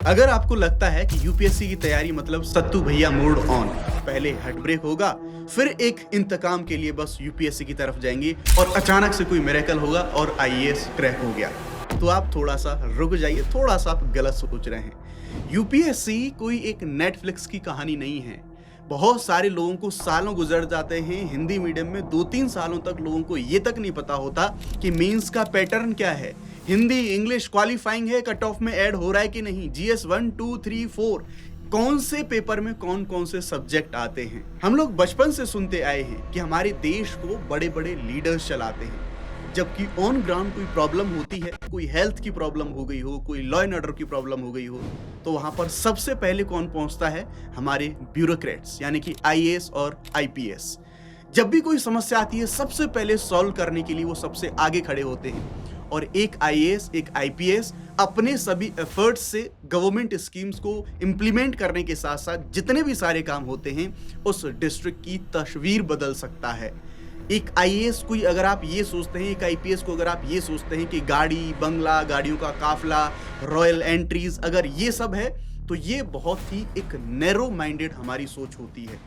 अगर आपको लगता है कि यूपीएससी की तैयारी मतलब सत्तू भैया मोड ऑन, पहले हार्ट ब्रेक होगा, फिर एक इंतकाम के लिए बस यूपीएससी की तरफ जाएंगे और अचानक से कोई मिरेकल होगा और आईएएस क्रैक हो गया, तो आप थोड़ा सा रुक जाइए, थोड़ा सा आप गलत सोच रहे हैं। यूपीएससी कोई एक नेटफ्लिक्स की कहानी नहीं है। बहुत सारे लोगों को सालों गुजर जाते हैं हिंदी मीडियम में, 2-3 सालों तक लोगों को ये तक नहीं पता होता कि मेंस का पैटर्न क्या है, हिंदी इंग्लिश क्वालिफाइंग है, कट ऑफ में ऐड हो रहा है कि नहीं, जीएस 1 2 3 4 कौन से पेपर में कौन कौन से सब्जेक्ट आते हैं। हम लोग बचपन से सुनते आए हैं कि हमारे देश को बड़े बड़े लीडर्स चलाते हैं, जबकि ऑन ग्राउंड कोई प्रॉब्लम होती है, कोई हेल्थ की प्रॉब्लम हो गई हो, कोई लॉ एंड ऑर्डर की प्रॉब्लम हो गई हो, तो वहां पर सबसे पहले कौन पहुंचता है? हमारे ब्यूरोक्रेट्स, यानी कि आईएएस और आईपीएस। जब भी कोई समस्या आती है, सबसे पहले सॉल्व करने के लिए वो सबसे आगे खड़े होते हैं। और एक आईएएस, एक आईपीएस अपने सभी एफर्ट्स से गवर्नमेंट स्कीम्स को इम्प्लीमेंट करने के साथ साथ जितने भी सारे काम होते हैं, उस डिस्ट्रिक्ट की तस्वीर बदल सकता है। एक आईएएस कोई अगर आप ये सोचते हैं, एक आईपीएस को अगर आप ये सोचते हैं कि गाड़ी बंगला, गाड़ियों का काफिला, रॉयल एंट्रीज, अगर ये सब है तो ये बहुत ही एक नैरो माइंडेड हमारी सोच होती है।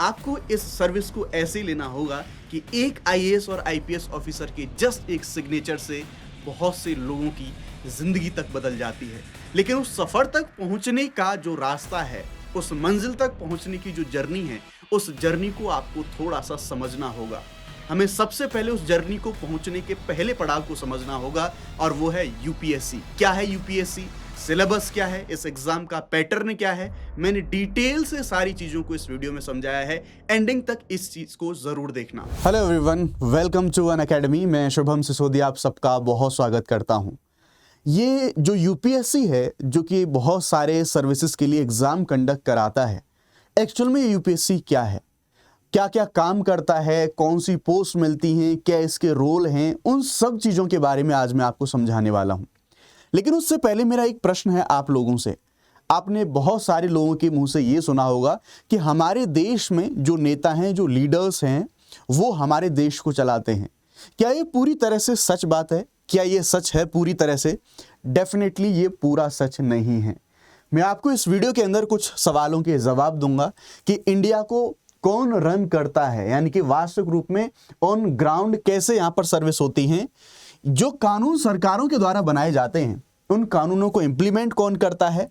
आपको इस सर्विस को ऐसे लेना होगा कि एक आईएएस और आईपीएस ऑफिसर के जस्ट एक सिग्नेचर से बहुत से लोगों की जिंदगी तक बदल जाती है। लेकिन उस सफर तक पहुंचने का जो रास्ता है, उस मंजिल तक पहुंचने की जो जर्नी है, उस जर्नी को आपको थोड़ा सा समझना होगा। हमें सबसे पहले उस जर्नी को पहुंचने के पहले पड़ाव को समझना होगा, और वो है यूपीएससी। क्या है यूपीएससी, सिलेबस क्या है, इस एग्जाम का पैटर्न क्या है, मैंने डिटेल से सारी चीजों को इस वीडियो में समझाया है। एंडिंग तक इस चीज को जरूर देखना। Hello everyone, welcome to Unacademy. मैं शुभम सिसोदिया आप सबका बहुत स्वागत करता हूं। ये जो यूपीएससी है, जो कि बहुत सारे सर्विसेज के लिए एग्जाम कंडक्ट कराता है, एक्चुअल में यूपीएससी क्या है, क्या क्या काम करता है, कौन सी पोस्ट मिलती हैं, क्या इसके रोल हैं, उन सब चीज़ों के बारे में आज मैं आपको समझाने वाला हूं। लेकिन उससे पहले मेरा एक प्रश्न है आप लोगों से। आपने बहुत सारे लोगों के मुंह से ये सुना होगा कि हमारे देश में जो नेता हैं, जो लीडर्स हैं, वो हमारे देश को चलाते हैं। क्या ये पूरी तरह से सच बात है? क्या ये सच है पूरी तरह से? डेफिनेटली ये पूरा सच नहीं है। मैं आपको इस वीडियो के अंदर कुछ सवालों के जवाब दूंगा कि इंडिया को कौन रन करता है, यानी कि वास्तविक रूप में ऑन ग्राउंड कैसे यहाँ पर सर्विस होती हैं। जो कानून सरकारों के द्वारा बनाए जाते हैं, उन कानूनों को इंप्लीमेंट कौन करता है।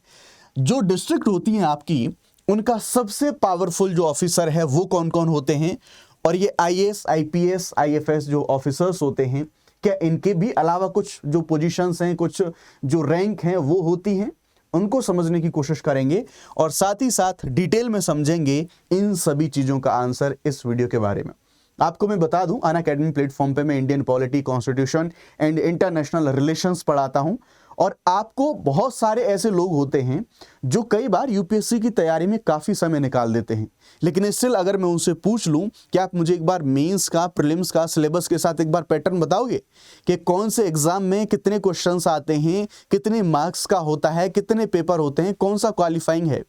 जो डिस्ट्रिक्ट होती हैं आपकी, उनका सबसे पावरफुल जो ऑफिसर है वो कौन कौन होते हैं। और ये आईएएस, आईपीएस, आईएफएस जो ऑफिसर्स होते हैं, क्या इनके भी अलावा कुछ जो पोजीशंस हैं, कुछ जो रैंक हैं वो होती हैं, उनको समझने की कोशिश करेंगे। और साथ ही साथ डिटेल में समझेंगे इन सभी चीज़ों का आंसर इस वीडियो के बारे में। आपको मैं बता दूं, अनअकैडमी प्लेटफॉर्म पे मैं Indian polity, constitution and international relations पढ़ाता हूं। और आपको बहुत सारे ऐसे लोग होते हैं जो कई बार यूपीएससी की तैयारी में काफ़ी समय निकाल देते हैं, लेकिन स्टिल अगर मैं उनसे पूछ लूं कि आप मुझे एक बार मेंस का, प्रीलिम्स का सिलेबस के साथ एक बार पैटर्न बताओगे कि कौन से एग्जाम में कितने क्वेश्चंस आते हैं, कितने मार्क्स का होता है, कितने पेपर होते हैं, कौन सा क्वालिफाइंग है।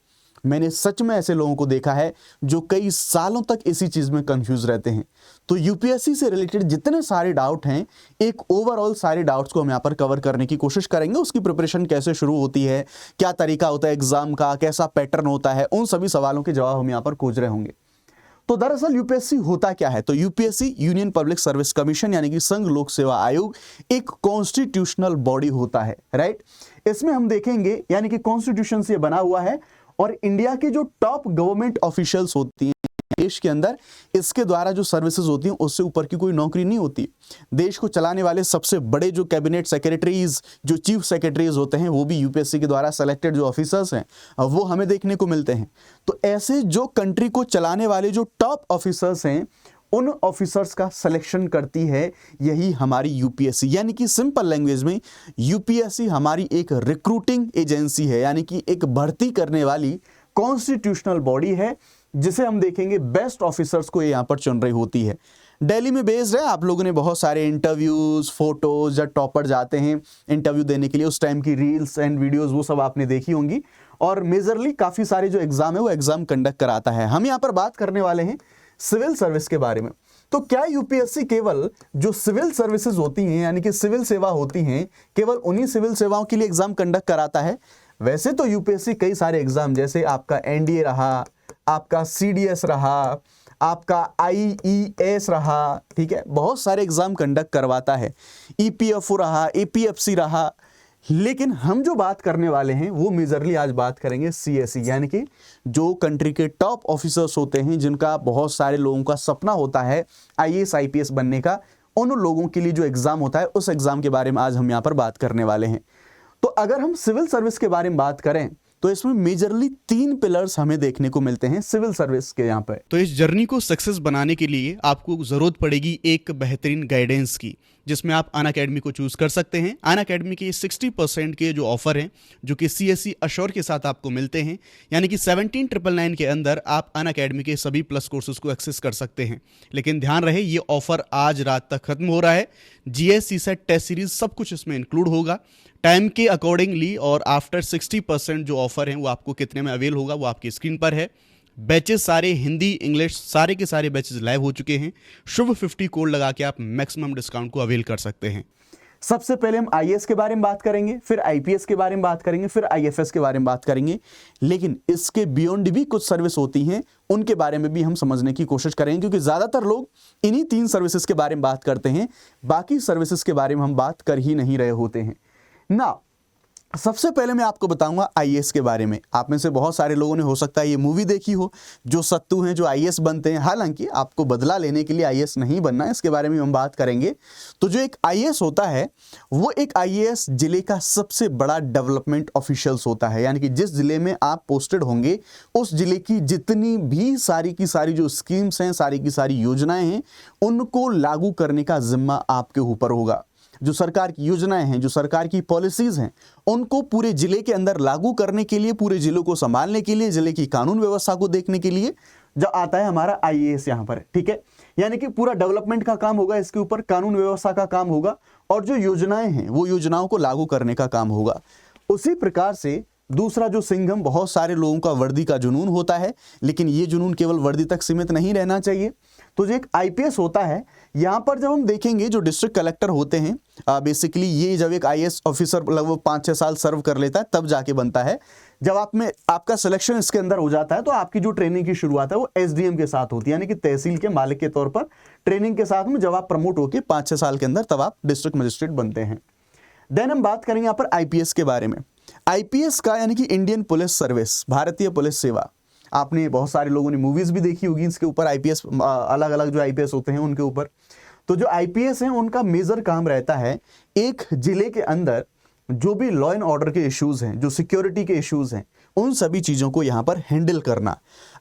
मैंने सच में ऐसे लोगों को देखा है जो कई सालों तक इसी चीज़ में कंफ्यूज रहते हैं। तो यूपीएससी से रिलेटेड जितने सारे डाउट हैं, एक ओवरऑल सारे डाउट्स को हम यहाँ पर कवर करने की कोशिश करेंगे। उसकी प्रिपरेशन कैसे शुरू होती है, क्या तरीका होता है एग्जाम का, कैसा पैटर्न होता है, उन सभी सवालों के जवाब हम यहाँ पर खोज रहे होंगे। तो दरअसल यूपीएससी होता क्या है? तो UPSC, union public service commission, यानी कि संघ लोक सेवा आयोग, एक कॉन्स्टिट्यूशनल बॉडी होता है, राइट। इसमें हम देखेंगे, यानी कि कॉन्स्टिट्यूशन से बना हुआ है, और इंडिया के जो टॉप गवर्नमेंट ऑफिशियल्स होती हैं देश के अंदर, इसके द्वारा जो सर्विसेज होती हैं उससे ऊपर की कोई नौकरी नहीं होती। देश को चलाने वाले सबसे बड़े जो कैबिनेट सेक्रेटरीज, जो चीफ सेक्रेटरीज होते हैं, वो भी यूपीएससी के द्वारा सेलेक्टेड जो ऑफिसर्स हैं, वो हमें देखने को मिलते हैं। तो ऐसे जो कंट्री को चलाने वाले जो टॉप ऑफिसर्स हैं, उन ऑफिसर्स का सिलेक्शन करती है यही हमारी यूपीएससी। यानी कि सिंपल लैंग्वेज में यूपीएससी हमारी एक रिक्रूटिंग एजेंसी है, यानी कि एक भर्ती करने वाली कॉन्स्टिट्यूशनल बॉडी है, जिसे हम देखेंगे बेस्ट ऑफिसर्स को यहाँ पर चुन रही होती है। दिल्ली में बेस्ड है। आप लोगों ने बहुत सारे इंटरव्यूज, फोटोज, जब टॉपर जाते हैं इंटरव्यू देने के लिए, उस टाइम की रील्स एंड वीडियोस वो सब आपने देखी होंगी। और मेजरली काफ़ी सारे जो एग्जाम है वो एग्जाम कंडक्ट कराता है। हम यहाँ पर बात करने वाले हैं सिविल सर्विस के बारे में। तो क्या यूपीएससी केवल जो सिविल सर्विसेज होती हैं, यानी कि सिविल सेवा होती हैं, केवल उन्हीं सिविल सेवाओं के लिए एग्जाम कंडक्ट कराता है? वैसे तो यूपीएससी कई सारे एग्जाम जैसे आपका एनडीए रहा, आपका सीडीएस रहा, आपका आईईएस रहा, ठीक है, बहुत सारे एग्जाम कंडक्ट करवाता है, ईपीएफओ रहा, एपीएफसी रहा। लेकिन हम जो बात करने वाले हैं वो मेजरली आज बात करेंगे सीएसई, यानी कि जो कंट्री के टॉप ऑफिसर्स होते हैं, जिनका बहुत सारे लोगों का सपना होता है आईएएस आईपीएस बनने का, उन लोगों के लिए जो एग्जाम होता है उस एग्जाम के बारे में आज हम यहाँ पर बात करने वाले हैं। तो अगर हम सिविल सर्विस के बारे में बात करें तो इसमें मेजरली 3 पिलर्स हमें देखने को मिलते हैं सिविल सर्विस के यहाँ पे। तो इस जर्नी को सक्सेस बनाने के लिए आपको जरूरत पड़ेगी एक बेहतरीन गाइडेंस की, जिसमें आप अनअकैडमी को चूज कर सकते हैं। अनअकैडमी के 60% के जो ऑफर हैं, जो कि सीएसई अश्योर के साथ आपको मिलते हैं, यानी कि 17,999 के अंदर आप अनअकैडमी के सभी प्लस कोर्सेज को एक्सेस कर सकते हैं। लेकिन ध्यान रहे, ये ऑफर आज रात तक खत्म हो रहा है। जीएस, सीसेट, टेस्ट सीरीज सब कुछ इसमें इंक्लूड होगा टाइम के अकॉर्डिंगली, और आफ्टर 60% जो ऑफर है वो आपको कितने में अवेल होगा वो आपकी स्क्रीन पर है। बैचेस सारे हिंदी इंग्लिश सारे के सारे बैचेस लाइव हो चुके हैं। शुभ 50 कोड लगा के आप मैक्सिमम डिस्काउंट को अवेल कर सकते हैं। सबसे पहले हम आईएएस के बारे में बात करेंगे, फिर आईपीएस के बारे में बात करेंगे, फिर आईएफएस के बारे में बात करेंगे। लेकिन इसके बियॉन्ड भी कुछ सर्विस होती हैं, उनके बारे में भी हम समझने की कोशिश करेंगे, क्योंकि ज्यादातर लोग इन्हीं 3 सर्विसेज के बारे में बात करते हैं, बाकी सर्विसेज के बारे में हम बात कर ही नहीं रहे होते हैं ना। सबसे पहले मैं आपको बताऊंगा आईएएस के बारे में। आप में से बहुत सारे लोगों ने हो सकता है ये मूवी देखी हो, जो सत्तू हैं जो आईएएस बनते हैं। हालांकि आपको बदला लेने के लिए आईएएस नहीं बनना है, इसके बारे में हम बात करेंगे। तो जो एक आईएएस होता है वो एक आईएएस जिले का सबसे बड़ा डेवलपमेंट ऑफिशियल्स होता है, यानी कि जिस जिले में आप पोस्टेड होंगे उस जिले की जितनी भी सारी की सारी जो स्कीम्स हैं, सारी की सारी योजनाएं हैं, उनको लागू करने का जिम्मा आपके ऊपर होगा। जो सरकार की योजनाएं हैं, जो सरकार की पॉलिसीज हैं, उनको पूरे जिले के अंदर लागू करने के लिए, पूरे जिले को संभालने के लिए, जिले की कानून व्यवस्था को देखने के लिए जो आता है हमारा आईएएस यहाँ पर, ठीक है। यानी कि पूरा डेवलपमेंट का काम होगा इसके ऊपर, कानून व्यवस्था का काम होगा, और जो योजनाएं हैं वो योजनाओं को लागू करने का काम होगा। उसी प्रकार से दूसरा जो सिंघम, बहुत सारे लोगों का वर्दी का जुनून होता है, लेकिन ये जुनून केवल वर्दी तक सीमित नहीं रहना चाहिए। तो जो एक आईपीएस होता है, यहाँ पर जब हम देखेंगे जो डिस्ट्रिक्ट कलेक्टर होते हैं, बेसिकली ये जब एक आईएएस ऑफिसर लगभग 5-6 साल सर्व कर लेता है तब जाके बनता है। जब आपका सिलेक्शन इसके अंदर हो जाता है तो आपकी जो ट्रेनिंग की शुरुआत है वो एसडीएम के साथ होती है, यानी कि तहसील के मालिक के तौर पर ट्रेनिंग के साथ में जब आप प्रमोट होकर 5-6 साल के अंदर तब आप डिस्ट्रिक्ट मजिस्ट्रेट बनते हैं। देन हम बात करेंगे यहाँ पर आईपीएस के बारे में। आईपीएस का यानी कि इंडियन पुलिस सर्विस, भारतीय पुलिस सेवा। आपने बहुत सारे लोगों ने मूवीज भी देखी होगी इसके ऊपर, आईपीएस अलग अलग जो आईपीएस होते हैं उनके ऊपर। तो जो आईपीएस हैं उनका मेजर काम रहता है एक जिले के अंदर जो भी लॉ एंड ऑर्डर के इश्यूज हैं, जो सिक्योरिटी के इश्यूज हैं, उन सभी चीजों को यहाँ पर हैंडल करना।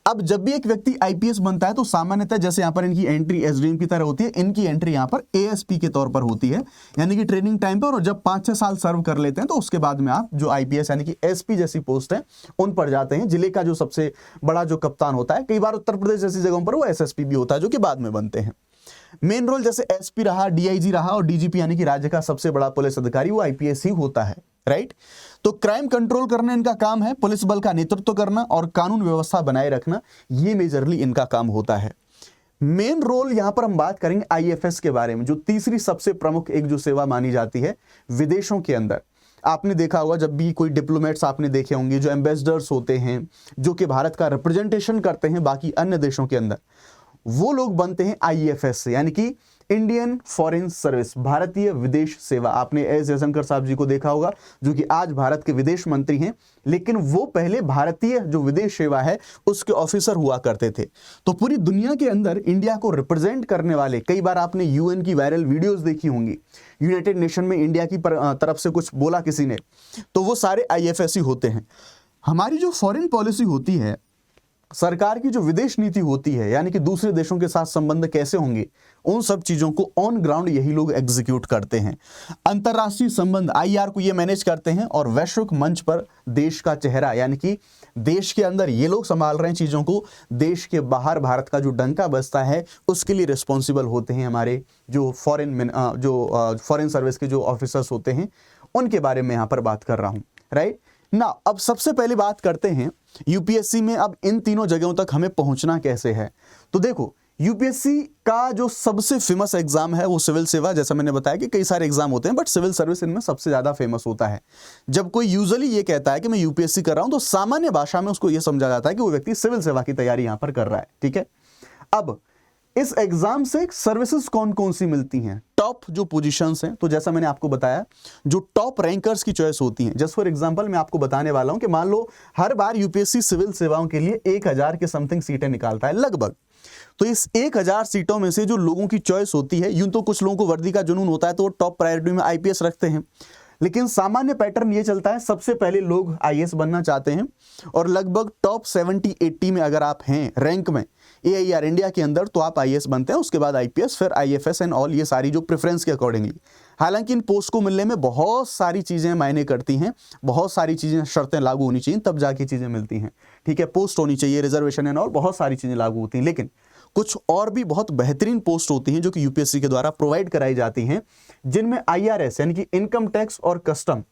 अब जब भी एक व्यक्ति आईपीएस बनता है तो सामान्यतः जैसे यहाँ पर इनकी एंट्री एसडीएम की तरह होती है, इनकी एंट्री यहाँ पर एएसपी के तौर पर होती है, यानी कि ट्रेनिंग टाइम पर। और जब 5-6 साल सर्व कर लेते हैं तो उसके बाद में आप जो आईपीएस यानी कि एसपी जैसी पोस्ट है उन पर जाते हैं। जिले का जो सबसे बड़ा जो कप्तान होता है, कई बार उत्तर प्रदेश जैसी जगहों पर वो एसएसपी भी होता है, जो कि बाद में बनते हैं। मेन रोल जैसे एसपी रहा, डीआईजी रहा और डीजीपी यानी कि राज्य का सबसे बड़ा पुलिस अधिकारी, वो आईपीएस ही होता है, राइट। तो क्राइम कंट्रोल करना इनका काम है, पुलिस बल का नेतृत्व करना और कानून व्यवस्था बनाए रखना, ये मेजरली इनका काम होता है। मेन रोल यहां पर हम बात करेंगे आईएफएस के बारे में, जो तीसरी सबसे प्रमुख एक जो सेवा मानी जाती है विदेशों के अंदर। आपने देखा होगा जब भी कोई डिप्लोमेट्स आपने देखे होंगे, जो एम्बेसडर्स होते हैं, जो कि भारत का रिप्रेजेंटेशन करते हैं बाकी अन्य देशों के अंदर, वो लोग बनते हैं आईएफएस से, यानी कि इंडियन फॉरेन सर्विस, भारतीय विदेश सेवा। आपने एस जयशंकर साहब जी को देखा होगा, जो कि आज भारत के विदेश मंत्री हैं, लेकिन वो पहले भारतीय जो विदेश सेवा है उसके ऑफिसर हुआ करते थे। तो पूरी दुनिया के अंदर इंडिया को रिप्रेजेंट करने वाले, कई बार आपने यूएन की वायरल वीडियोस देखी होंगी, यूनाइटेड नेशन में इंडिया की तरफ से कुछ बोला किसी ने, तो वो सारे आईएफएस ही होते हैं। हमारी जो फॉरेन पॉलिसी होती है, सरकार की जो विदेश नीति होती है, यानी कि दूसरे देशों के साथ संबंध कैसे होंगे, उन सब चीजों को ऑन ग्राउंड यही लोग एग्जीक्यूट करते हैं। अंतरराष्ट्रीय संबंध आईआर को ये मैनेज करते हैं, और वैश्विक मंच पर देश का चेहरा, यानी कि देश के अंदर ये लोग संभाल रहे हैं चीजों को, देश के बाहर भारत का जो डंका बजता है उसके लिए रिस्पॉन्सिबल होते हैं हमारे जो फॉरेन सर्विस के जो ऑफिसर्स होते हैं, उनके बारे में यहाँ पर बात कर रहा हूँ, राइट ना। अब सबसे पहले बात करते हैं यूपीएससी में अब इन तीनों जगहों तक हमें पहुंचना कैसे है। तो देखो, यूपीएससी का जो सबसे फेमस एग्जाम है वो सिविल सेवा, जैसा मैंने बताया कि कई सारे एग्जाम होते हैं बट सिविल सर्विस इनमें सबसे ज्यादा फेमस होता है। जब कोई यूजुअली ये कहता है कि मैं यूपीएससी कर रहा हूं तो सामान्य भाषा में उसको ये समझा जाता है कि वो व्यक्ति सिविल सेवा की तैयारी यहां पर कर रहा है। ठीक है, अब इस एग्जाम से सर्विसेज कौन कौन सी मिलती हैं, टॉप जो पोजीशंस हैं, तो जैसा मैंने आपको बताया जो टॉप रैंकर्स की चॉइस होती हैं। जस्ट फॉर एग्जांपल मैं आपको बताने वाला हूं कि मान लो हर बार यूपीएससी सिविल सेवाओं के लिए 1000 के समथिंग सीटें निकालता है लगभग। तो इस 1000 सीटों में से जो लोगों की चॉइस होती है, यूं तो कुछ लोगों को वर्दी का जुनून होता है तो वो टॉप प्रायोरिटी में आईपीएस रखते हैं, लेकिन सामान्य पैटर्न ये चलता है सबसे पहले लोग आईएएस बनना चाहते हैं और लगभग टॉप 70-80 में अगर आप हैं रैंक में एआईआर इंडिया के अंदर तो आप आईएएस बनते हैं, उसके बाद आईपीएस, फिर आईएफएस एंड ऑल, ये सारी जो प्रेफरेंस के अकॉर्डिंगली। हालांकि इन पोस्ट को मिलने में बहुत सारी चीजें मायने करती हैं, बहुत सारी चीजें शर्तें लागू होनी चाहिए तब जाके चीजें मिलती हैं। ठीक है, पोस्ट होनी चाहिए, रिजर्वेशन एंड ऑल, बहुत सारी चीजें लागू होती हैं, लेकिन कुछ और भी बहुत बेहतरीन पोस्ट होती हैं जो कि यूपीएससी के द्वारा प्रोवाइड कराई जाती हैं, जिनमें आईआरएस यानी कि इनकम टैक्स और custom,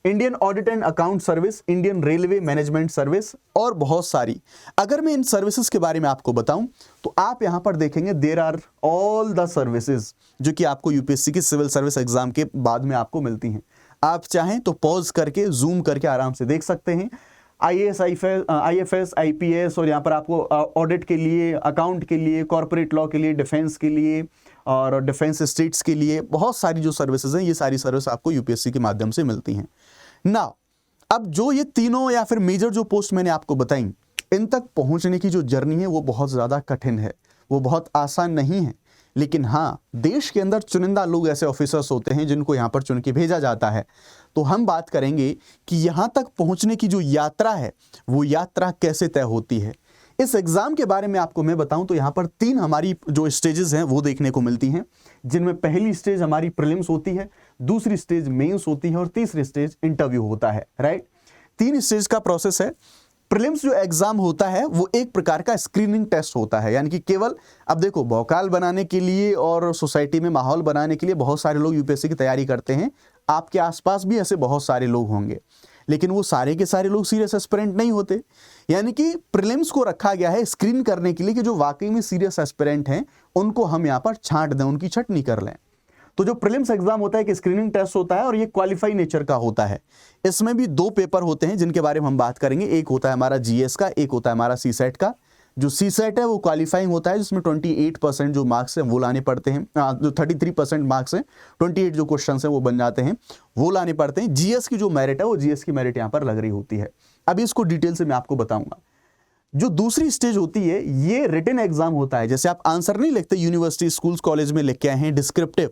Indian audit and account service, Indian railway management service और बहुत सारी। अगर मैं इन सर्विसेज के बारे में आपको बताऊं तो आप यहां पर देखेंगे there are all the services जो कि आपको यूपीएससी की सिविल सर्विस एग्जाम के बाद में आपको मिलती हैं। आप चाहें तो पॉज करके जूम करके आराम से देख सकते हैं। आईएएस, आईएफएस, आईपीएस, और यहाँ पर आपको ऑडिट के लिए, अकाउंट के लिए, कॉर्पोरेट लॉ के लिए, डिफेंस के लिए और डिफेंस स्टेट्स के लिए बहुत सारी जो सर्विसेज हैं, ये सारी सर्विस आपको यूपीएससी के माध्यम से मिलती हैं। नाउ अब जो ये तीनों या फिर मेजर जो पोस्ट मैंने आपको बताई, इन तक पहुंचने की जो जर्नी है वो बहुत ज़्यादा कठिन है, वो बहुत आसान नहीं है, लेकिन हाँ देश के अंदर चुनिंदा लोग ऐसे ऑफिसर्स होते हैं जिनको यहाँ पर चुन के भेजा जाता है। तो हम बात करेंगे कि यहाँ तक पहुँचने की जो यात्रा है वो यात्रा कैसे तय होती है। इस एग्जाम के बारे में आपको मैं बताऊं तो यहाँ पर 3 हमारी जो स्टेजेस हैं वो देखने को मिलती हैं, जिनमें पहली स्टेज हमारी प्रीलिम्स होती है, दूसरी स्टेज मेंस होती है और तीसरी स्टेज इंटरव्यू होता है। राइट, 3 स्टेज का प्रोसेस है। प्रीलिम्स जो एग्जाम होता है वो एक प्रकार का स्क्रीनिंग टेस्ट होता है, यानी कि केवल अब देखो भौकाल बनाने के लिए और सोसाइटी में माहौल बनाने के लिए बहुत सारे लोग यूपीएससी की तैयारी करते हैं, आपके आसपास भी ऐसे बहुत सारे लोग होंगे, लेकिन वो सारे के सारे लोग सीरियस एस्पिरेंट नहीं होते। यानी कि प्रीलिम्स को रखा गया है स्क्रीन करने के लिए कि जो वाकई में सीरियस एस्पिरेंट हैं उनको हम यहाँ पर छांट दें, उनकी छटनी कर लें। तो जो प्रीलिम्स एग्जाम होता है एक स्क्रीनिंग टेस्ट होता है और ये क्वालिफाई नेचर का होता है। इसमें भी 2 पेपर होते हैं जिनके बारे में हम बात करेंगे, एक होता है हमारा जीएस का, एक होता है हमारा सीसेट का। जो सीसेट है वो क्वालिफाइंग होता है जिसमें 28% जो मार्क्स हैं वो लाने पड़ते हैं, जो 33% मार्क्स हैं, 28 जो क्वेश्चन हैं वो बन जाते हैं, वो लाने पड़ते हैं। जीएस की जो मेरिट है वो जीएस की मेरिट यहाँ पर लग रही होती है। अभी इसको डिटेल से मैं आपको बताऊंगा। जो दूसरी स्टेज होती है ये रिटन एग्जाम होता है, जैसे आप आंसर नहीं लिखते यूनिवर्सिटी, स्कूल्स, कॉलेज में लिख के आए हैं डिस्क्रिप्टिव,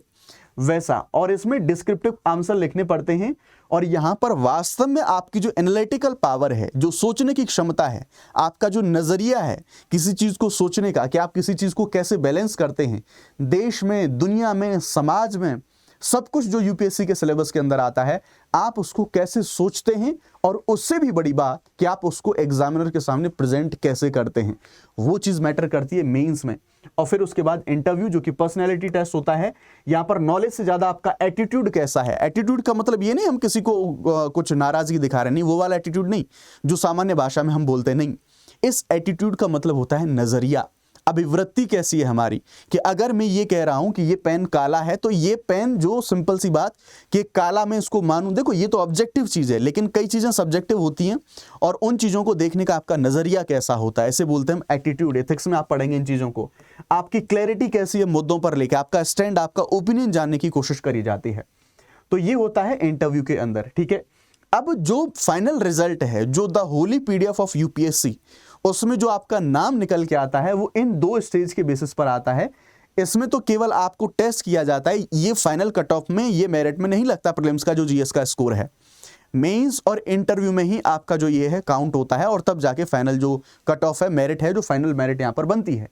वैसा, और इसमें डिस्क्रिप्टिव आंसर लिखने पड़ते हैं। और यहां पर वास्तव में आपकी जो एनालिटिकल पावर है, जो सोचने की क्षमता है, आपका जो नजरिया है किसी चीज को सोचने का, कि आप किसी चीज को कैसे बैलेंस करते हैं, देश में, दुनिया में, समाज में, सब कुछ जो यूपीएससी के सिलेबस के अंदर आता है, आप उसको कैसे सोचते हैं, और उससे भी बड़ी बात कि आप उसको एग्जामिनर के सामने प्रेजेंट कैसे करते हैं, वो चीज मैटर करती है मेंस में। और फिर उसके बाद इंटरव्यू जो कि पर्सनैलिटी टेस्ट होता है। यहां पर नॉलेज से ज्यादा आपका एटीट्यूड कैसा है। एटीट्यूड का मतलब ये नहीं हम किसी को कुछ नाराजगी दिखा रहे, नहीं, वो वाला एटीट्यूड नहीं जो सामान्य भाषा में हम बोलते नहीं। इस एटीट्यूड का मतलब होता है नजरिया, अभिवृत्ति कैसी है हमारी, कि अगर मैं ये कह रहा हूं कि ये पेन काला है तो ये पेन, जो सिंपल सी बात कि काला मैं इसको मानूं, देखो ये तो ऑब्जेक्टिव चीज है, लेकिन कई चीजें सब्जेक्टिव होती हैं और उन चीजों को देखने का आपका नजरिया कैसा होता है, ऐसे बोलते हैं हम एटीट्यूड। एथिक्स में आप पढ़ेंगे इन चीजों को। आपकी क्लैरिटी कैसी है मुद्दों पर लेकर, आपका स्टैंड, आपका ओपिनियन जानने की कोशिश करी जाती है। तो ये होता है इंटरव्यू के अंदर। ठीक है, अब जो फाइनल रिजल्ट है, जो the Holi PDF of UPSC, उसमें जो आपका नाम निकल के आता है वो इन 2 स्टेज के बेसिस पर आता है। इसमें तो केवल आपको टेस्ट किया जाता है, ये फाइनल कट ऑफ में, ये मेरिट में नहीं लगता प्रीलिम्स का जो जीएस का स्कोर है। मेंस और इंटरव्यू में ही आपका जो ये है काउंट होता है, और तब जाके फाइनल जो कट ऑफ है, मेरिट है, जो फाइनल मेरिट यहां पर बनती है।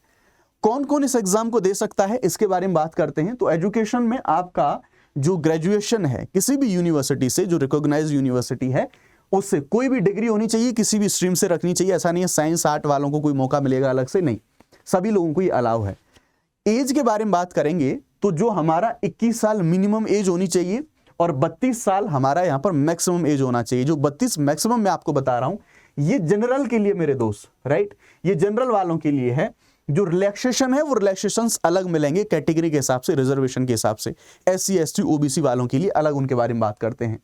कौन कौन इस एग्जाम को दे सकता है, इसके बारे में बात करते हैं। तो एजुकेशन में आपका जो ग्रेजुएशन है किसी भी यूनिवर्सिटी से, जो रिकॉग्नाइज्ड यूनिवर्सिटी है, उससे कोई भी डिग्री होनी चाहिए, किसी भी स्ट्रीम से रखनी चाहिए। ऐसा नहीं है साइंस आर्ट वालों को कोई मौका मिलेगा अलग से, नहीं, सभी लोगों को ये अलाउ है। एज के बारे में बात करेंगे तो जो हमारा 21 साल मिनिमम एज होनी चाहिए और 32 साल हमारा यहाँ पर मैक्सिमम एज होना चाहिए। जो 32 मैक्सिमम मैं आपको बता रहा हूं, ये जनरल के लिए मेरे दोस्त, राइट, ये जनरल वालों के लिए है। जो रिलैक्सेशन है वो रिलैक्सेशंस अलग मिलेंगे कैटेगरी के हिसाब से, रिजर्वेशन के हिसाब से। SC ST OBC वालों के लिए अलग उनके बारे में बात करते हैं।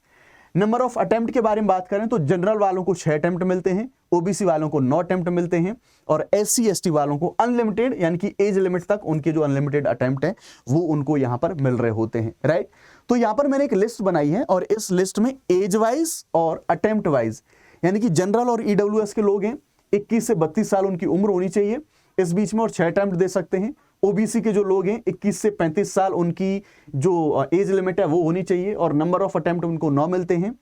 नंबर ऑफ अटेम्प्ट के बारे में बात करें तो जनरल वालों को 6 अटेम्प्ट मिलते हैं, OBC वालों को 9 अटेम्प्ट मिलते हैं, और SC ST वालों को अनलिमिटेड यानी कि एज लिमिट तक उनके जो अनलिमिटेड अटेम्प्ट है वो उनको यहां पर मिल रहे होते हैं, राइट। तो यहां पर मैंने एक लिस्ट बनाई है और इस लिस्ट में एज वाइज और अटेम्प्ट वाइज, यानी कि जनरल और EWS के लोग हैं 21 से 32 साल उनकी उम्र होनी चाहिए इस बीच में, और 6 अटेम्प्ट दे सकते हैं। OBC के जो लोग हैं 21 से 35 साल उनकी जो एज लिमिट है वो होनी चाहिए और नंबर ऑफ अटेम्प्ट उनको 9 मिलते हैं।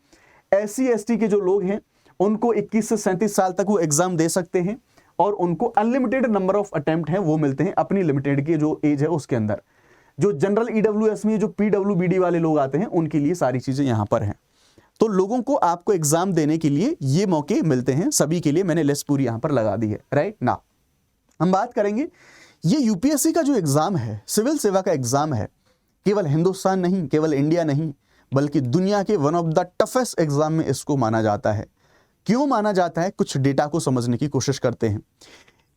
SC ST के जो लोग हैं उनको 21 से 37 साल तक वो एग्जाम दे सकते हैं और उनको अनलिमिटेड नंबर ऑफ अटेम्प्ट हैं वो मिलते हैं अपनी लिमिटेड की जो एज है उसके अंदर। जो जनरल EWS में जो PWBD वाले लोग आते हैं उनके लिए सारी चीजें यहां पर हैं। तो लोगों को आपको एग्जाम देने के लिए ये मौके मिलते हैं सभी के लिए, मैंने लिस्ट पूरी यहां पर लगा दी है, राइट ना। हम बात करेंगे ये यूपीएससी का जो एग्जाम है, सिविल सेवा का एग्जाम है, केवल हिंदुस्तान नहीं, केवल इंडिया नहीं, बल्कि दुनिया के one of the toughest exam में इसको माना जाता है। क्यों माना जाता है, कुछ डेटा को समझने की कोशिश करते हैं।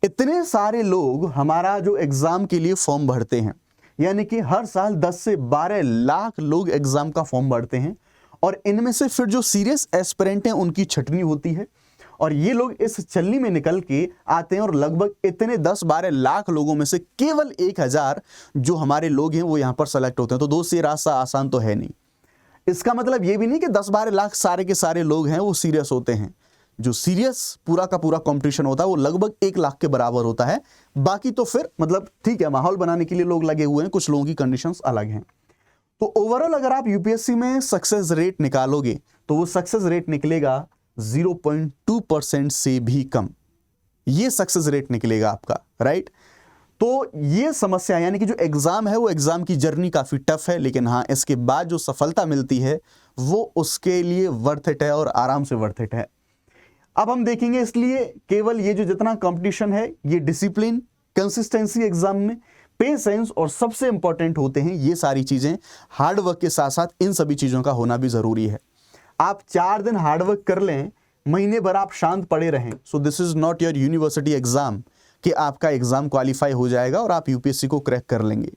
इतने सारे लोग हमारा जो एग्जाम के लिए फॉर्म भरते हैं, यानी कि हर साल 10 से 12 लाख लोग एग्जाम का फॉर्म भरते हैं और इनमें से फिर जो सीरियस एस्पिरेंट हैं उनकी छटनी होती है और ये लोग इस छलनी में निकल के आते हैं और लगभग इतने 10-12 लाख लोगों में से केवल 1000 जो हमारे लोग हैं वो यहां पर सेलेक्ट होते हैं। तो दोस्त ये रास्ता आसान तो है नहीं। इसका मतलब ये भी नहीं कि 10-12 लाख सारे के सारे लोग हैं वो सीरियस होते हैं। जो सीरियस पूरा का पूरा कंपटीशन होता है वो लगभग 1 लाख के बराबर होता है। बाकी तो फिर मतलब ठीक है, माहौल बनाने के लिए लोग लगे हुए हैं, कुछ लोगों की कंडीशंस अलग हैं। तो ओवरऑल अगर आप यूपीएससी में सक्सेस रेट निकालोगे तो वो सक्सेस रेट निकलेगा 0.2% से भी कम। ये सक्सेस रेट निकलेगा आपका, राइट। तो ये समस्या यानी कि जो एग्जाम है वो एग्जाम की जर्नी काफी टफ है, लेकिन हाँ इसके बाद जो सफलता मिलती है वो उसके लिए वर्थ इट है और आराम से वर्थ इट है। अब हम देखेंगे इसलिए केवल ये जो जितना कंपटीशन है ये डिसिप्लिन, कंसिस्टेंसी एग्जाम में, पेशेंस और सबसे इंपॉर्टेंट होते हैं ये सारी चीजें। हार्ड वर्क के साथ साथ इन सभी चीजों का होना भी जरूरी है। आप 4 दिन हार्ड वर्क कर लें, महीने भर आप शांत पड़े रहें, so this is not your university exam कि आपका एग्जाम क्वालिफाई हो जाएगा और आप यूपीएससी को क्रैक कर लेंगे।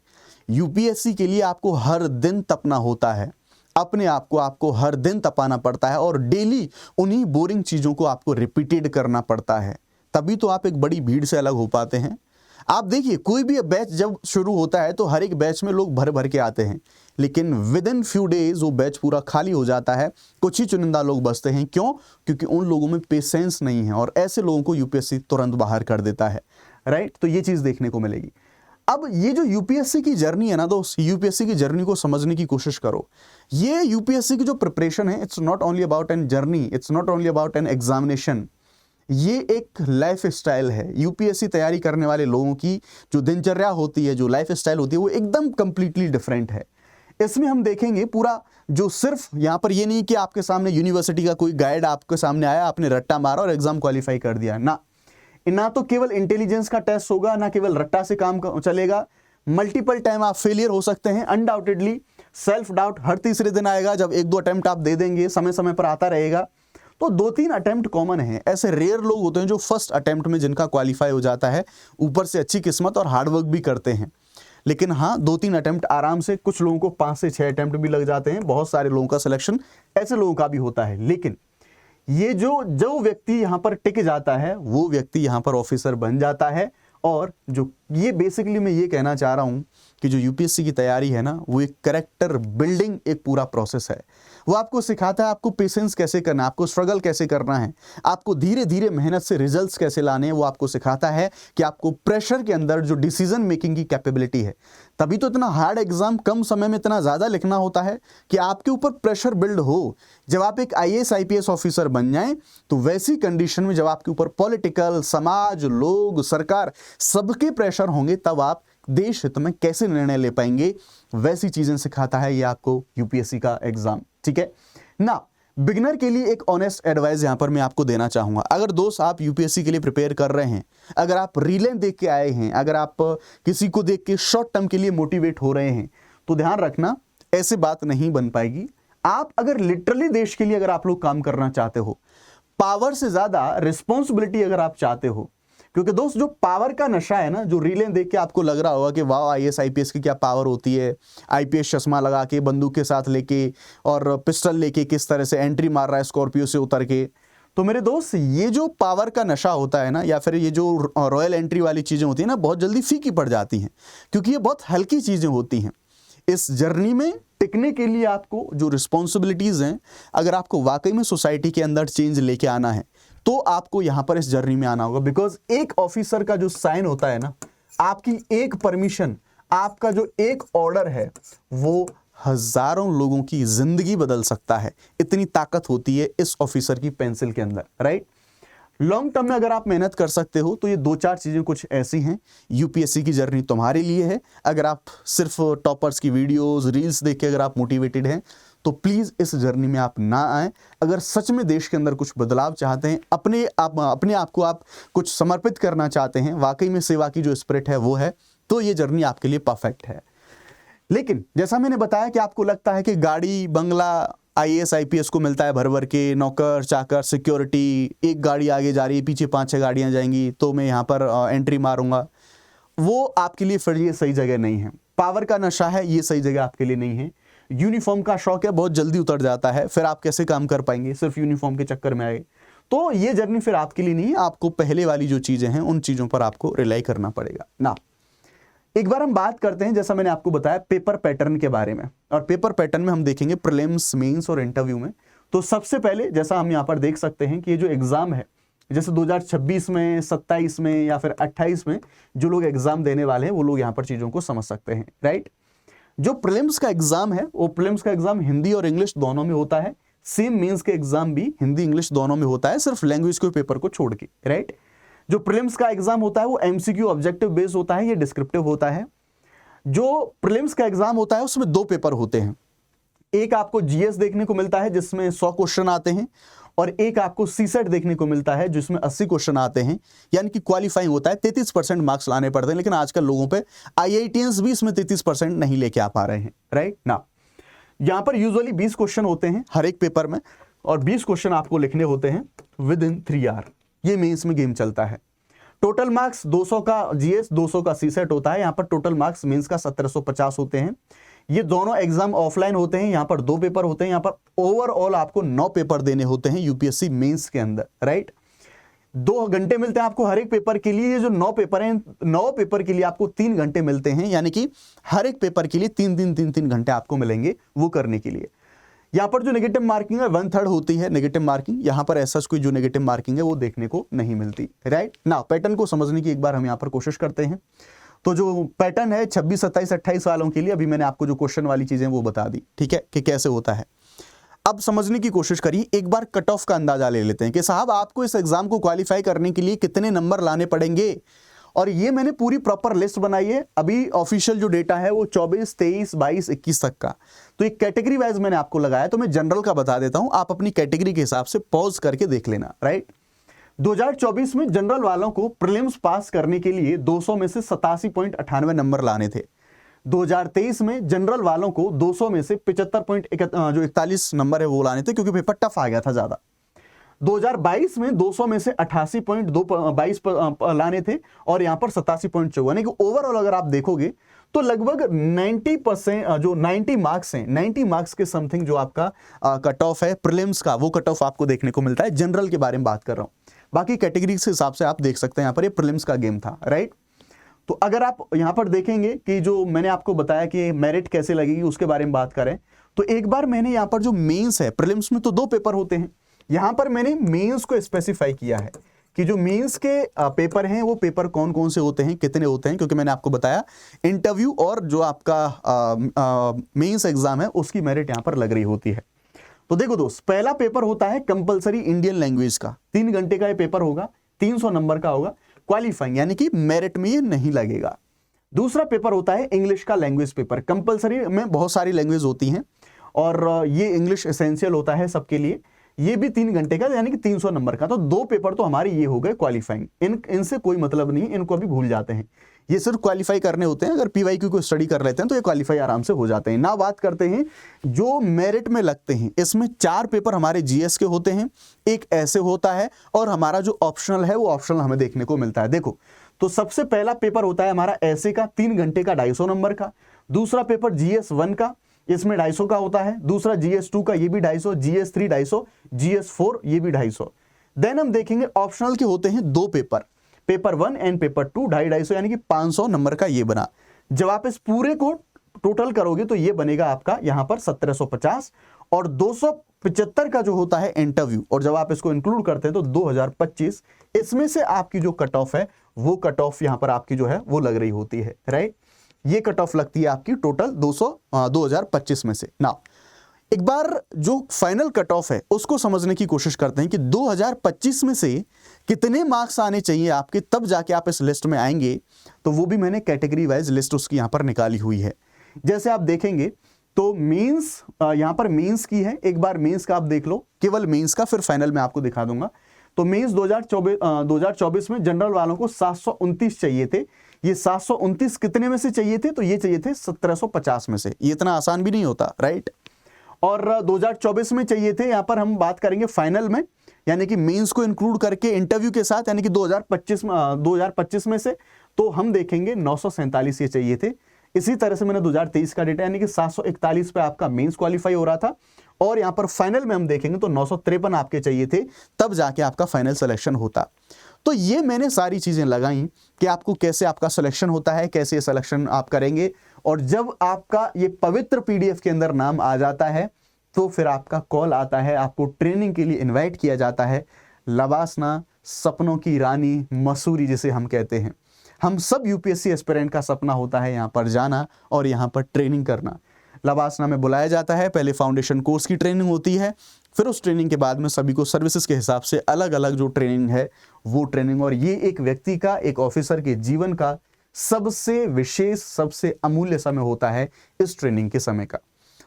यूपीएससी के लिए आपको हर दिन तपना होता है, अपने आप को आपको हर दिन तपाना पड़ता है और डेली उन्हीं बोरिंग चीजों को आपको रिपीटेड करना पड़ता है, तभी तो आप एक बड़ी भीड़ से अलग हो पाते हैं। आप देखिए कोई भी बैच जब शुरू होता है तो हर एक बैच में लोग भर भर के आते हैं, लेकिन विद इन फ्यू डेज वो बैच पूरा खाली हो जाता है। कुछ ही चुनिंदा लोग बचते हैं। क्यों? क्योंकि उन लोगों में पेशेंस नहीं है और ऐसे लोगों को यूपीएससी तुरंत बाहर कर देता है, राइट। तो ये चीज देखने को मिलेगी। अब ये जो यूपीएससी की जर्नी है ना दोस्त, यूपीएससी की जर्नी को समझने की कोशिश करो। ये यूपीएससी की जो प्रिपरेशन है, it's not only about an journey, it's not only about an examination. ये एक लाइफ स्टाइल है। यूपीएससी तैयारी करने वाले लोगों की जो दिनचर्या होती है, जो लाइफ स्टाइल होती है, वो एकदम कंप्लीटली डिफरेंट है। इसमें हम देखेंगे पूरा जो सिर्फ यहाँ पर ये नहीं कि आपके सामने यूनिवर्सिटी का कोई गाइड आपके सामने आया, आपने रट्टा मारा और एग्जाम क्वालिफाई कर दिया, ना तो केवल इंटेलिजेंस का टेस्ट होगा, ना केवल रट्टा से काम चलेगा। मल्टीपल टाइम आप फेलियर हो सकते हैं अनडाउटेडली। सेल्फ डाउट हर तीसरे दिन आएगा, जब 1-2 अटेम्प्ट आप दे देंगे, समय समय पर आता रहेगा। तो 2-3 अटेम्प्ट कॉमन है। ऐसे रेयर लोग होते हैं जो फर्स्ट अटेम्प्ट में जिनका क्वालिफाई हो जाता है, ऊपर से अच्छी किस्मत और हार्डवर्क भी करते हैं। लेकिन हाँ 2-3 अटेम्प्ट आराम से, कुछ लोगों को 5 से 6 अटेम्प्ट भी लग जाते हैं। बहुत सारे लोगों का सिलेक्शन ऐसे लोगों का भी होता है। लेकिन ये जो व्यक्ति यहाँ पर टिक जाता है वो व्यक्ति यहाँ पर ऑफिसर बन जाता है। और जो ये बेसिकली मैं ये कहना चाह रहा हूँ कि जो यूपीएससी की तैयारी है ना, वो एक कैरेक्टर बिल्डिंग एक पूरा प्रोसेस है। वो आपको सिखाता है आपको पेशेंस कैसे करना है, आपको स्ट्रगल कैसे करना है, आपको धीरे धीरे मेहनत से रिजल्ट्स कैसे लाने हैं। वो आपको सिखाता है कि आपको प्रेशर के अंदर जो डिसीजन मेकिंग की कैपेबिलिटी है, तभी तो इतना हार्ड एग्जाम कम समय में इतना ज़्यादा लिखना होता है कि आपके ऊपर प्रेशर बिल्ड हो। जब आप एक IAS IPS ऑफिसर बन जाएं तो वैसी कंडीशन में जब आपके ऊपर पॉलिटिकल, समाज, लोग, सरकार सबके प्रेशर होंगे, तब आप देश हित में कैसे निर्णय ले पाएंगे, वैसी चीजें सिखाता है ये आपको यूपीएससी का एग्जाम। ठीक है ना। बिगिनर के लिए एक ऑनेस्ट एडवाइस यहां पर मैं आपको देना चाहूंगा। अगर दोस्त आप यूपीएससी के लिए प्रिपेयर कर रहे हैं, अगर आप रीलें देख के आए हैं, अगर आप किसी को देख के शॉर्ट टर्म के लिए मोटिवेट हो रहे हैं, तो ध्यान रखना ऐसे बात नहीं बन पाएगी। आप अगर लिटरली देश के लिए अगर आप लोग काम करना चाहते हो, पावर से ज्यादा रिस्पॉन्सिबिलिटी अगर आप चाहते हो, क्योंकि दोस्त जो पावर का नशा है ना, जो रीलें देख के आपको लग रहा होगा कि वाह आईएएस आईपीएस की क्या पावर होती है, आईपीएस चश्मा लगा के बंदूक के साथ लेके और पिस्टल लेके किस तरह से एंट्री मार रहा है स्कॉर्पियो से उतर के। तो मेरे दोस्त ये जो पावर का नशा होता है ना, या फिर ये जो रॉयल एंट्री वाली चीज़ें होती हैं ना, बहुत जल्दी फीकी पड़ जाती हैं, क्योंकि ये बहुत हल्की चीज़ें होती हैं। इस जर्नी में टिकने के लिए आपको जो रिस्पॉन्सिबिलिटीज़ हैं, अगर आपको वाकई में सोसाइटी के अंदर चेंज लेके आना है तो आपको यहाँ पर इस जर्नी में आना होगा। बिकॉज एक ऑफिसर का जो साइन होता है ना, आपकी एक परमिशन, आपका जो एक ऑर्डर है, वो हजारों लोगों की जिंदगी बदल सकता है। इतनी ताकत होती है इस ऑफिसर की पेंसिल के अंदर, राइट। लॉन्ग टर्म में अगर आप मेहनत कर सकते हो तो ये 2-4 चीज़ें कुछ ऐसी हैं, यूपीएससी की जर्नी तुम्हारे लिए है। अगर आप सिर्फ टॉपर्स की वीडियोस रील्स देख के अगर आप मोटिवेटेड हैं तो प्लीज़ इस जर्नी में आप ना आएँ। अगर सच में देश के अंदर कुछ बदलाव चाहते हैं, अपने आप को आप कुछ समर्पित करना चाहते हैं, वाकई में सेवा की जो स्पिरिट है वो है, तो ये जर्नी आपके लिए परफेक्ट है। लेकिन जैसा मैंने बताया कि आपको लगता है कि गाड़ी बंगला आईएएस आईपीएस को मिलता है भर भर के, नौकर चाकर सिक्योरिटी, एक गाड़ी आगे जा रही है पीछे 5-6 गाड़ियां जाएंगी तो मैं यहाँ पर एंट्री मारूंगा, वो आपके लिए फिर ये सही जगह नहीं है। पावर का नशा है, ये सही जगह आपके लिए नहीं है। यूनिफॉर्म का शौक है, बहुत जल्दी उतर जाता है, फिर आप कैसे काम कर पाएंगे सिर्फ यूनिफॉर्म के चक्कर में आए, तो ये जर्नी फिर आपके लिए नहीं है। आपको पहले वाली जो चीज़ें हैं उन चीज़ों पर आपको रिलाई करना पड़ेगा ना। एक बार हम बात करते हैं, जैसा मैंने आपको बताया, पेपर पैटर्न के बारे में। और पेपर पैटर्न में हम देखेंगे प्रीलिम्स, मेंस और इंटरव्यू में। तो सबसे पहले जैसा हम यहाँ पर देख सकते हैं कि ये जो एग्जाम है, जैसे 2026 में, 27 में या फिर 28 में जो लोग एग्जाम देने वाले हैं वो लोग यहाँ पर चीज़ों को समझ सकते हैं, राइट। जो प्रीलिम्स का एग्जाम है वो प्रीलिम्स का एग्जाम हिंदी और इंग्लिश दोनों में होता है। सेम मेंस के एग्जाम भी हिंदी इंग्लिश दोनों में होता है, सिर्फ लैंग्वेज के पेपर को छोड़ के, राइट। जो प्रीलिम्स का एग्जाम होता है वो एमसीक्यू ऑब्जेक्टिव बेस्ड होता है, ये डिस्क्रिप्टिव होता है। जो प्रीलिम्स का एग्जाम होता है उसमें 2 पेपर होते हैं, एक आपको जीएस देखने को मिलता है जिसमें 100 क्वेश्चन आते हैं, और एक आपको सीसेट देखने को मिलता है जिसमें 80 क्वेश्चन आते हैं, यानी कि क्वालिफाइंग होता है। 33% मार्क्स लाने पड़ते हैं, लेकिन आजकल लोगों पे आईआईटीएंस भी इसमें 33% नहीं लेके आ पा रहे हैं, राइट ना। यहां पर यूजुअली 20 क्वेश्चन होते हैं हर एक पेपर में, और 20 क्वेश्चन आपको लिखने होते हैं विद इन 3 आवर। ये मेंस में गेम चलता है। टोटल मार्क्स 200 का जीएस, 200 का सीसेट होता है। यहाँ पर टोटल मार्क्स मेंस का 1750 होते हैं। ये दोनों एग्जाम ऑफलाइन होते हैं, यहाँ पर 2 पेपर होते हैं। यहाँ पर ओवरऑल आपको 9 पेपर देने होते हैं यूपीएससी मेंस के अंदर, राइट। 2 घंटे मिलते हैं आपको हर एक पेपर के लिए। ये जो 9 पेपर हैं, 9 पेपर के लिए आपको 3 घंटे मिलते हैं, यानी कि हर एक पेपर के लिए 3 घंटे आपको मिलेंगे वो करने के लिए। यहाँ पर जो नेगेटिव मार्किंग है 1/3 होती है नेगेटिव मार्किंग। यहाँ पर ऐसा कोई जो नेगेटिव मार्किंग है वो देखने को नहीं मिलती, राइट ना। पैटर्न को समझने की एक बार हम यहाँ पर कोशिश करते हैं। तो जो पैटर्न है 26, 27, 28 वालों के लिए, अभी मैंने आपको जो क्वेश्चन वाली चीजें वो बता दी, ठीक है, कि कैसे होता है। अब समझने की कोशिश करिए, एक बार कट ऑफ का अंदाजा ले लेते हैं कि साहब आपको इस एग्जाम को क्वालिफाई करने के लिए कितने नंबर लाने पड़ेंगे। और ये मैंने पूरी प्रॉपर लिस्ट बनाई है। अभी ऑफिशियल जो डेटा है वो 24, 23, 22, 21 तक का। तो एक कैटेगरी वाइज मैंने आपको लगाया, तो मैं जनरल का बता देता हूं, आप अपनी कैटेगरी के हिसाब से पॉज करके देख लेना, राइट। 2024 में जनरल वालों को प्रीलिम्स पास करने के लिए 200 में से 87.98 नंबर लाने थे। 2023 में जनरल वालों को 200 में से 75.41 नंबर है वो लाने थे, क्योंकि पेपर टफ आ गया था ज्यादा। 2022 में 200 में से 88.22 लाने थे, और यहां पर 87.54, यानी कि ओवरऑल अगर आप देखोगे तो लगभग 90% जो 90 मार्क्स हैं, 90 मार्क्स के समथिंग जो आपका कट ऑफ है प्रीलिम्स का, वो कट ऑफ आपको देखने को मिलता है। जनरल के बारे में बात कर रहा हूं, बाकी कैटेगरी के हिसाब से आप देख सकते हैं। यहाँ पर ये प्रीलिम्स का गेम था, राइट। तो अगर आप यहां पर देखेंगे कि जो मैंने आपको बताया कि मेरिट कैसे लगेगी उसके बारे में बात करें, तो एक बार मैंने यहां पर जो मेंस है, प्रीलिम्स में तो 2 पेपर होते हैं, यहां पर मैंने मेंस को स्पेसिफाई किया है कि जो मेंस के पेपर हैं वो पेपर कौन कौन से होते हैं, कितने होते हैं, क्योंकि मैंने आपको बताया इंटरव्यू और जो आपका मेंस एग्जाम है उसकी मेरिट यहां पर लग रही होती है। तो देखो दोस्त, पहला पेपर होता है कंपलसरी इंडियन लैंग्वेज का, 3 घंटे का ये पेपर होगा, 300 नंबर का होगा, क्वालिफाइंग यानी कि मेरिट में ये नहीं लगेगा। दूसरा पेपर होता है इंग्लिश का लैंग्वेज पेपर। कंपलसरी में बहुत सारी लैंग्वेज होती हैं और ये इंग्लिश एसेंशियल होता है सबके लिए। ये भी 3 घंटे का, यानी कि 300 नंबर का। तो 2 पेपर तो हमारे ये हो गए क्वालिफाइंग, इनसे कोई मतलब नहीं, इनको अभी भूल जाते हैं। ये सिर्फ क्वालिफाई करने होते हैं। अगर पीवाईक्यू को स्टडी कर लेते हैं तो ये क्वालिफाई आराम से हो जाते हैं। ना बात करते हैं जो मेरिट में लगते हैं। इसमें 4 पेपर हमारे जीएस के होते हैं, एक ऐसे होता है, और हमारा जो ऑप्शनल है वो ऑप्शनल हमें देखने को मिलता है। देखो, तो सबसे पहला पेपर होता है हमारा ऐसे का 3 घंटे का 250 नंबर का। दूसरा पेपर जीएस 1 का, इसमें 250 का होता है। दूसरा जीएस 2 का, ये भी 250, जीएस 3 250, जीएस 4 ये भी 250। देन हम देखेंगे ऑप्शनल के होते हैं 2 पेपर, पेपर 1 एंड पेपर 2, 250 यानी कि 500 नंबर का ये बना। जब आप इस पूरे को टोटल करोगे तो ये बनेगा आपका यहां पर 1750, और 275 का जो होता है इंटरव्यू, और जब आप इसको इंक्लूड करते हैं तो 2025। इसमें से आपकी जो कट ऑफ है वो कट ऑफ यहां पर आपकी जो है वो लग रही होती है, राइट। ये कट ऑफ लगती है आपकी टोटल 2025 में से। ना एक बार जो फाइनल कट ऑफ है उसको समझने की कोशिश करते हैं कि 2025 में से कितने मार्क्स आने चाहिए आपके, तब जाके आप इस लिस्ट में आएंगे। तो वो भी मैंने कैटेगरी वाइज लिस्ट उसकी यहां पर निकाली हुई है। जैसे आप देखेंगे तो मेंस, यहां पर मेंस की है, एक बार मेंस का आप देख लो, केवल मेंस का, फिर फाइनल में आपको दिखा दूंगा। तो मेंस 2024 में जनरल वालों को 729 चाहिए थे। ये 729 कितने में से चाहिए थे? तो ये चाहिए थे 1750 में से। ये इतना आसान भी नहीं होता, राइट। और 2024 में चाहिए थे, यहां पर हम बात करेंगे फाइनल में, यानी कि मेंस को इंक्लूड करके इंटरव्यू के साथ, यानी कि 2025 में से, तो हम देखेंगे 947 ये चाहिए थे। इसी तरह से मैंने 2023 का डेटा, यानी कि 741 पे आपका मेंस क्वालिफाई हो रहा था, और यहां पर फाइनल में हम देखेंगे तो 953 आपके चाहिए थे, तब जाके आपका फाइनल सिलेक्शन होता। तो ये मैंने सारी चीजें लगाई कि आपको कैसे आपका सिलेक्शन होता है, कैसे ये सिलेक्शन आप करेंगे, और जब आपका ये पवित्र पीडीएफ के अंदर नाम आ जाता है तो फिर आपका कॉल आता है, आपको ट्रेनिंग के लिए इनवाइट किया जाता है। लवासना, सपनों की रानी, मसूरी जिसे हम कहते हैं, हम सब यूपीएससी एस्पिरेंट का सपना होता है यहाँ पर जाना और यहाँ पर ट्रेनिंग करना। लवासना में बुलाया जाता है, पहले फाउंडेशन कोर्स की ट्रेनिंग होती है, फिर उस ट्रेनिंग के बाद में सभी को सर्विसेज के हिसाब से अलग अलग जो ट्रेनिंग है वो ट्रेनिंग, और ये एक व्यक्ति का, एक ऑफिसर के जीवन का सबसे विशेष, सबसे अमूल्य समय होता है इस ट्रेनिंग के समय का।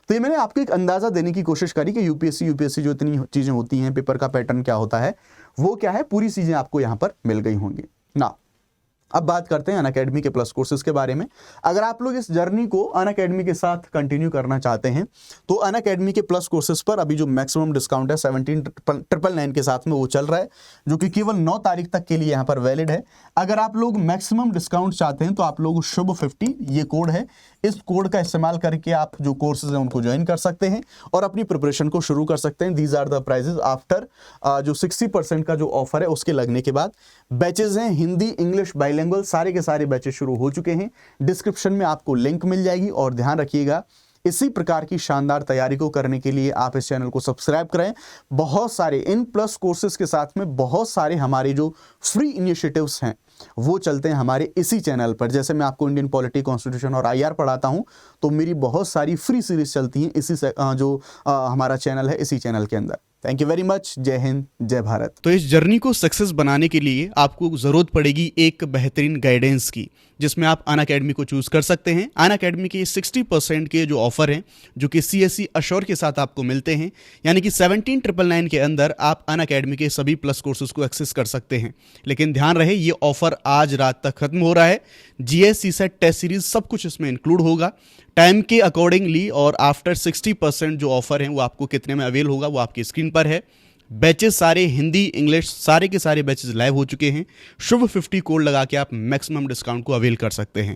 तो ये मैंने आपको एक अंदाजा देने की कोशिश करी कि यूपीएससी जो इतनी चीजें होती हैं, पेपर का पैटर्न क्या होता है, वो क्या है, पूरी चीजें आपको यहां पर मिल गई होंगी ना। अब बात करते हैं अनअकैडमी के प्लस कोर्सेज के बारे में। अगर आप लोग इस जर्नी को अनअकैडमी के साथ कंटिन्यू करना चाहते हैं तो अनअकैडमी के प्लस कोर्सेज पर अभी जो मैक्सिमम डिस्काउंट है 17,999 के साथ में वो चल रहा है, जो कि केवल 9 तारीख तक के लिए यहाँ पर वैलिड है। अगर आप लोग मैक्सिमम डिस्काउंट चाहते हैं तो आप लोग शुभ 50 ये कोड है, इस कोड का इस्तेमाल करके आप जो कोर्सेज हैं उनको ज्वाइन कर सकते हैं और अपनी प्रिपरेशन को शुरू कर सकते हैं। These are the prices after जो 60% का जो ऑफर है उसके लगने के बाद। बैचेज हैं हिंदी, इंग्लिश, बाइलिंगुअल, सारे के सारे बैचेज शुरू हो चुके हैं। डिस्क्रिप्शन में आपको लिंक मिल जाएगी। और ध्यान रखिएगा, इसी प्रकार की शानदार तैयारी को करने के लिए आप इस चैनल को सब्सक्राइब करें। बहुत सारे इन प्लस कोर्सेज के साथ में बहुत सारे हमारे जो फ्री इनिशिएटिव्स हैं वो चलते हैं हमारे इसी चैनल पर। जैसे मैं आपको इंडियन पॉलिटी, कॉन्स्टिट्यूशन और आईआर पढ़ाता हूं, तो मेरी बहुत सारी फ्री सीरीज चलती हैं इसी जो हमारा चैनल है, इसी चैनल के अंदर। Thank you very much. जय हिंद, जय भारत। तो इस जर्नी को सक्सेस बनाने के लिए आपको ज़रूरत पड़ेगी एक बेहतरीन गाइडेंस की, जिसमें आप अनअकैडमी को चूज़ कर सकते हैं। अनअकैडमी के 60% के जो ऑफर हैं, जो कि CSE अश्योर के साथ आपको मिलते हैं, यानी कि 17,999 के अंदर आप अनअकैडमी के सभी प्लस कोर्सेज को एक्सेस कर सकते हैं। लेकिन ध्यान रहे, ये ऑफर आज रात तक खत्म हो रहा है। GS, CSET, टेस्ट सीरीज सब कुछ इसमें इंक्लूड होगा टाइम के अकॉर्डिंगली, और आफ्टर 60% जो ऑफर है वो आपको कितने में अवेल होगा वो आपकी स्क्रीन पर है। बैचेस सारे हिंदी, इंग्लिश, सारे के सारे बैचेस लाइव हो चुके हैं। शुभ 50 कोड लगा के आप मैक्सिमम डिस्काउंट को अवेल कर सकते हैं।